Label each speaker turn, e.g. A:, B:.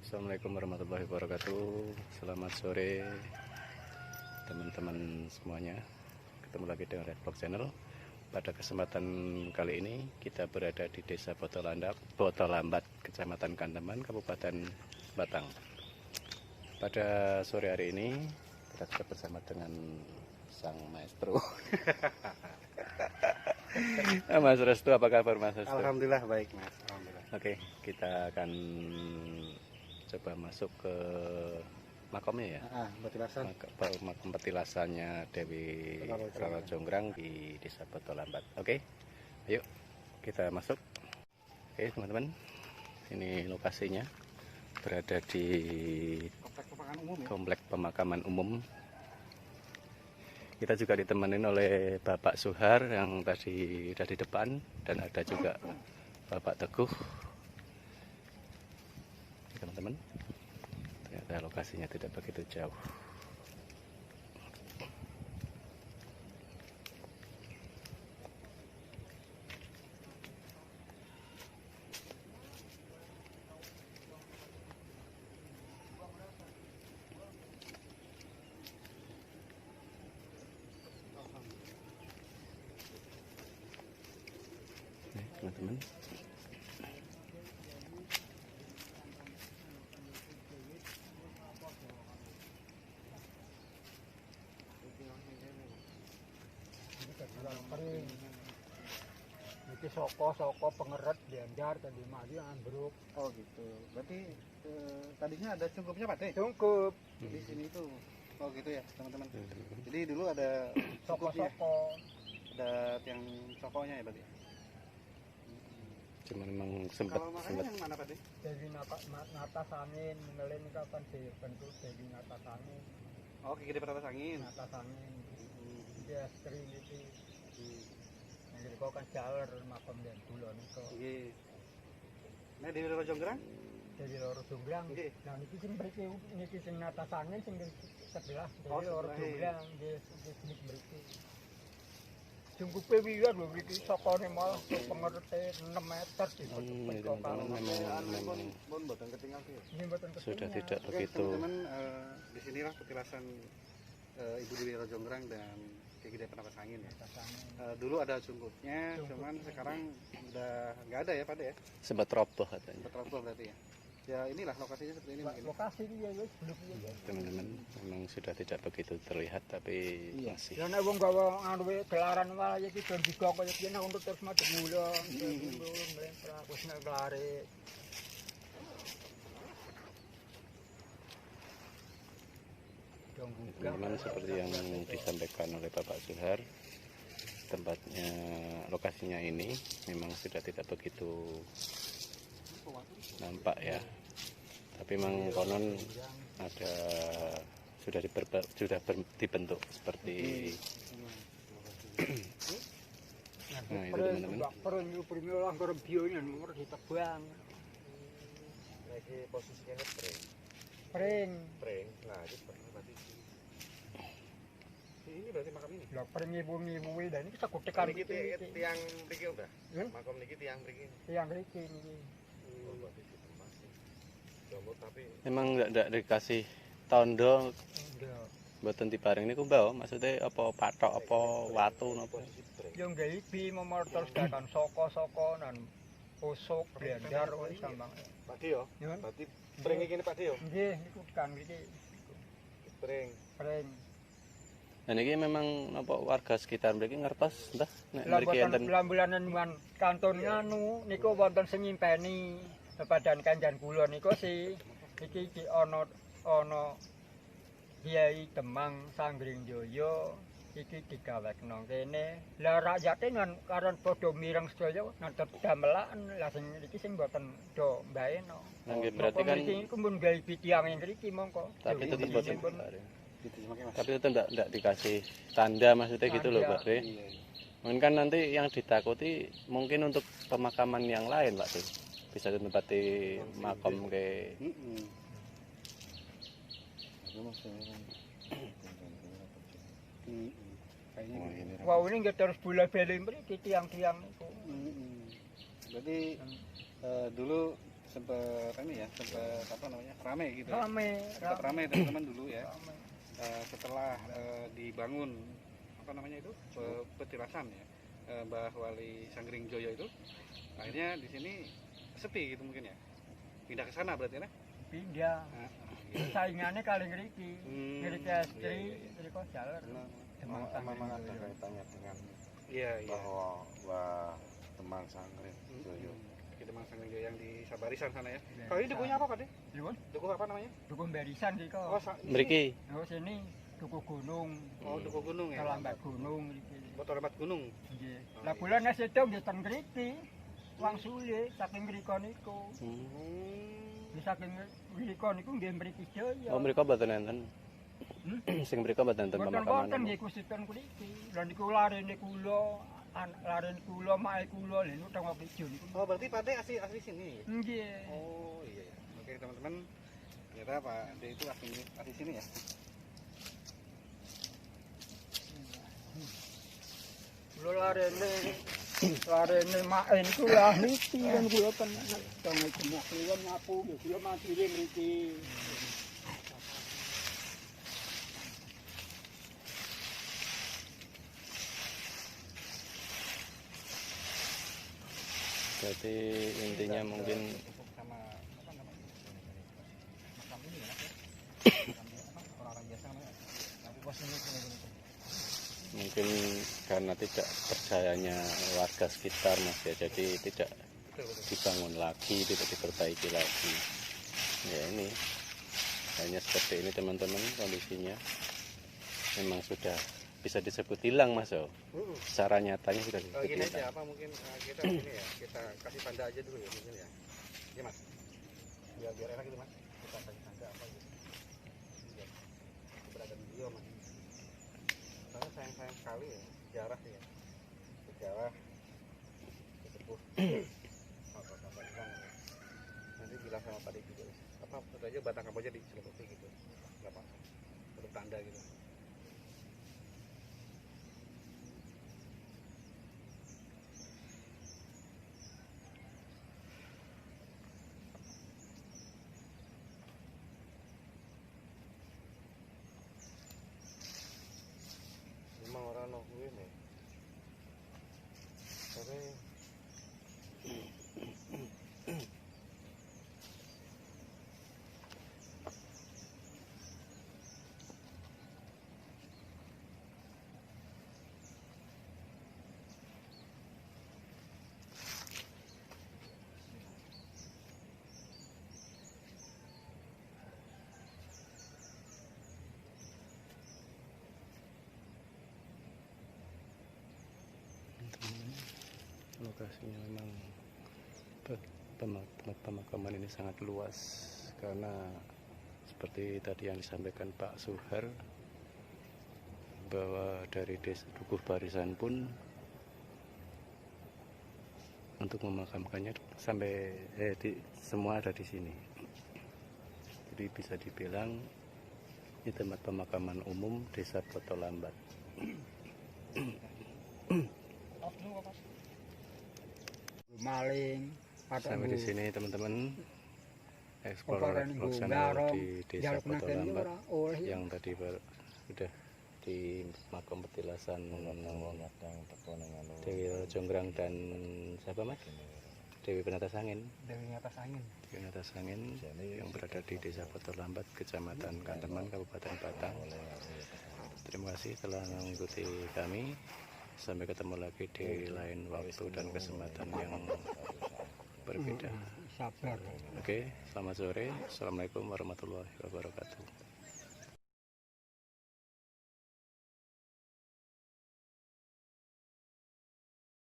A: Assalamualaikum warahmatullahi wabarakatuh. Selamat sore teman-teman semuanya. Ketemu lagi dengan Red Vlog Channel. Pada kesempatan kali ini kita berada di Desa Botolambat, Kecamatan Kandeman, Kabupaten Batang. Pada sore hari ini kita juga bersama dengan sang maestro. Mas Restu, apa kabar Mas Restu?
B: Alhamdulillah baik Mas. Alhamdulillah.
A: Oke, kita akan coba masuk ke makomnya ya.
B: Petilasan.
A: Makom petilasannya Dewi Roro Jonggrang di Desa Botolambat. Oke, ayo kita masuk. Oke teman-teman, ini lokasinya berada di Komplek Pemakaman Umum. Kita juga ditemenin oleh Bapak Suhar yang tadi ada di depan, dan ada juga Bapak Teguh. Teman-teman, ternyata lokasinya tidak begitu jauh. Teman-teman,
C: Iki soko pengeret diandar tadi maju ambruk.
B: Oh gitu. Berarti tadinya ada cungkupnya Pak Teh?
C: Cungkup
B: Di sini tuh. Oh gitu ya teman-teman. Jadi dulu ada cungkupnya.
C: soko.
B: Ada yang cokonya ya berarti.
A: cuma memang sempat
B: Kalau makanya yang mana Pak Teh?
C: Jadi ngatas angin, menelen kapan dibentuk jadi ngatas angin.
B: Oh gede pada angin.
C: Ngatas angin. Dia kering itu. Yang kok kan jalur makam dan bulan itu.
B: Iya. Nah di Roro Jonggrang?
C: Jadi loro Jonggrang.
B: Nggih.
C: Nah niki sing mriki niki sing ngatas angin sing sebelah.
B: Oh,
C: Jadi loro
B: sebelah.
C: Jonggrang di sini mriki. Cungkupe wiwit lho iki sokone malah pengerete 6 meter di
A: ini teman-teman memang
B: Bon boten ketinggal sih.
C: Ini mboten
A: sudah
C: ketinggal.
A: tidak
B: Oke
A: begitu.
B: teman-teman, di sinilah petilasan Ibu Dewi Roro Jonggrang dan Ki Gede Penapas Angin ya.
C: Ngatas angin.
B: Dulu ada cungkupnya, cuman sekarang udah nggak ada ya Pak ya.
A: Sempat roboh katanya.
B: Betul berarti ya. Ya inilah lokasinya seperti ini mungkin.
C: Lokasi ini ya wis belum ya.
A: Teman-teman, memang sudah tidak begitu terlihat, tapi
B: Iya.
A: masih.
C: Ya nek wong gawa anu gelaran wae iki don digo kaya kene untuk terus madhep mula. Wis nek kelare.
A: Teman-teman, seperti yang disampaikan oleh Bapak Suhar, tempatnya, lokasinya ini memang sudah tidak begitu nampak ya. Tapi memang konon ada sudah dibentuk seperti nah itu teman-teman.
C: Perun yo prime lah karo bionya nomor ditebang.
D: Lagi posisinya pring.
C: Pring.
D: Nah, itu berarti ini berarti makam ini.
C: Lah pring ibu-ibu dan iki sakut
D: Kan
C: tekan
D: iki tiang mriki udah.
C: Hmm?
D: Makam niki tiang mriki.
C: yang iki niki.
D: Oh, berarti itu masih. Jomblo tapi
A: Memang tidak dikasih tondo
C: Enggak.
A: mboten diparing niku mbak, maksudnya apa patok apa watu napa?
D: posisi pring.
C: Yang gak ibi memortor sedakan soko dan usuk blender wis sambang.
D: Pak Dio.
C: Ya.
D: Berarti pring iki Pak Dio.
C: Nggih niku kan iki
D: Pring.
C: pring.
A: Dan ini memang apa warga sekitar mriki ngertos entah nek mriki enten
C: Lambulan man kanton nganu niku wonten sing nyimpeni badan kanjan kula niku si iki ana Kiai Demang Sanggring Jaya iki digawekno kene. Lah rakyate nan karon padha mireng sedaya nanti damelan lah sing iki sing mboten do mbaeno.
A: nggih berarti kan
C: iki kumpul gawe tiyang ing mriki mongko.
A: tapi tetap mboten diparing.
B: Gitu semakin Mas.
A: Tapi itu enggak dikasih tanda maksudnya gitu loh Pak Bre.
B: Iya.
A: Mungkin kan nanti yang ditakuti mungkin untuk pemakaman yang lain Pak Bre. Bisa ditempati makam ke
B: Heeh. Kayaknya
A: oh,
B: gitu.
A: ini.
C: Wah ini nggak terus bola-bali mriki tiang-tiang niku.
B: Berarti dulu sempat ini ya, sempat apa namanya, rame gitu. Ya.
C: Rame,
B: Sempat rame teman-teman dulu ya.
C: rame.
B: Setelah dibangun apa namanya itu petilasan ya, Mbah Wali Sanggring Joyo itu, akhirnya di sini sepi gitu mungkin ya. Pindah ke sana berarti ya?
C: Pindah.
B: Nah,
C: Saingannya kali ngeriki. Ngeriki
B: iya,
C: estri,
B: iya, iya.
C: ngeriki jalan.
B: Nah,
C: Demang
D: Memang
C: Sangring
D: ada
C: Joyo.
D: kaitannya dengan
B: iya iya.
D: bahwa wah Demang Sangring Joyo.
B: Kita Mang Sanggring Joyo yang di Sabarisan sana ya.
C: Barisan.
B: Kalau ini dukunya apa Pak?
C: Dukun?
B: Duku apa namanya?
C: Dukun barisan sih kok.
A: Mriki
C: Oh sini duku gunung.
B: Oh, duku gunung ya.
C: Lambat gunung iki.
B: Botol lembat gunung.
C: Nggih.
B: Oh,
C: Lah
B: iya.
C: bulan nasi itu nggih ten ngriki. Wang sulit saking mriko niku. Di saking mriko niku nggih mriki Joyo.
A: oh mereka mboten enten sing mereka mboten enten
C: Wonten
A: pemakaman
C: wonten nggih kusiten mriki. Lah niku larene kula, larene kula, mae kula lha niku teng Wapijo niku.
B: Oh, berarti Pak De asli sini.
C: Nggih.
B: Oh, iya ya. Oke, teman-teman. Ternyata Pak De itu asli sini ya.
C: Kula larene mae niku lah niki kan kula tenan. Teng gemuk kula nyapu nggih kula mandiri mriki.
A: jadi intinya mungkin
B: Sama apa namanya? Makam ini ya, Mas, ya. Orang-orang biasa namanya. Tapi pos ini
A: mungkin karena tidak percayanya warga sekitar mas ya, jadi tidak
B: betul.
A: dibangun lagi, tidak diperbaiki lagi. Ya ini hanya seperti ini teman-teman kondisinya. Memang sudah bisa disebut hilang mas oh. Secara nyatanya sudah disebut
B: Gini
A: hilang.
B: aja apa mungkin kita ini ya, kita kasih tanda aja dulu ya mungkin ya. Iya Mas. Biar enak gitu Mas. Kita kasih tanda apa gitu. Biar keberadaan beliau Mas. Karena sayang sekali ya sejarah ya. Sejarah sesepuh bapak-bapak hilang ya. Nanti bilang sama Pak De juga. Apa aja batang kamu aja dicelupi gitu. Enggak apa-apa. Untuk tanda gitu.
D: Memang orang no kuwi nih. Tapi
A: Lokasinya memang pemakaman ini sangat luas karena seperti tadi yang disampaikan Pak Suhar bahwa dari desa Dukuh Barisan pun untuk memakamkannya sampai semua ada di sini. Jadi bisa dibilang ini tempat pemakaman umum Desa Botolambat.
C: Maling
A: Sampai di sini teman-teman eksplor
C: Kotoran
A: vlog
C: ibu,
A: channel
C: garong,
A: di Desa
C: jaluk naken
A: Botolambat
C: ora oleh.
A: yang tadi sudah di makam petilasan Dewi Jonggrang dan siapa mas? Dewi Penatas Angin.
B: Dari atas angin.
A: Dewi Penatas Angin yang berada di Desa Botolambat, Kecamatan Kanteman, Kabupaten Batang. Terima kasih telah mengikuti kami. Sampai ketemu lagi di lain waktu dan kesempatan yang berbeda.
C: Sabar.
A: Oke, selamat sore. Assalamualaikum warahmatullahi wabarakatuh.